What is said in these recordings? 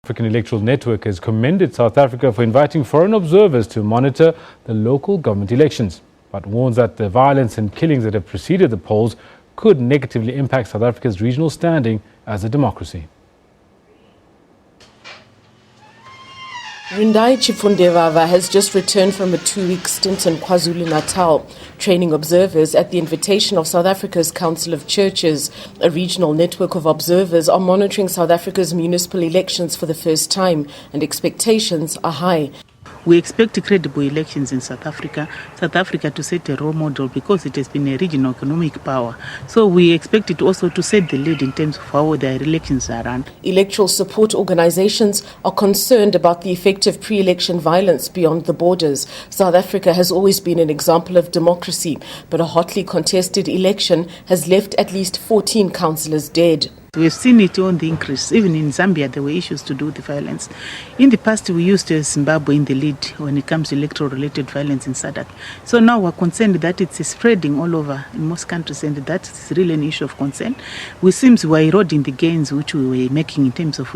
African Electoral Network has commended South Africa for inviting foreign observers to monitor the local government elections, but warns that the violence and killings that have preceded the polls could negatively impact South Africa's regional standing as a democracy. Rindai Chifundevava has just returned from a 2-week stint in KwaZulu-Natal, training observers at the invitation of South Africa's Council of Churches. A regional network of observers are monitoring South Africa's municipal elections for the first time, and expectations are high. We expect credible elections in South Africa to set a role model because it has been a regional economic power. So we expect it also to set the lead in terms of how their elections are run. Electoral support organizations are concerned about the effect of pre-election violence beyond the borders. South Africa has always been an example of democracy, but a hotly contested election has left at least 14 councillors dead. We've seen it on the increase. Even in Zambia, there were issues to do with the violence. In the past, we used to have Zimbabwe in the lead when it comes to electoral-related violence in SADC. So now we're concerned that it's spreading all over in most countries, and that's really an issue of concern. It seems we're eroding the gains which we were making in terms of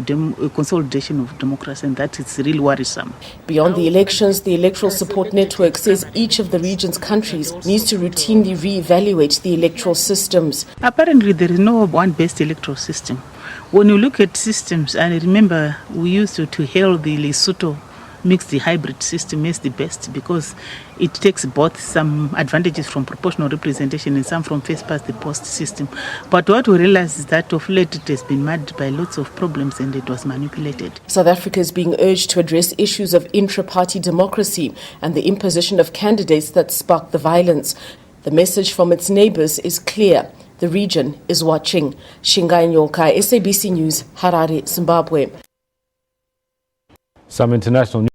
consolidation of democracy, and that is really worrisome. Beyond the elections, the Electoral Support Network says each of the region's countries needs to routinely re-evaluate the electoral systems. Apparently, there is no one best electoral system. When you look at systems, and I remember we used to hail the Lesotho mixed hybrid system as the best because it takes both some advantages from proportional representation and some from first past the post system. But what we realize is that of late it has been marred by lots of problems and it was manipulated. South Africa is being urged to address issues of intra-party democracy and the imposition of candidates that spark the violence. The message from its neighbours is clear. The region is watching. Shingai Nyokai, SABC News, Harare, Zimbabwe. Some international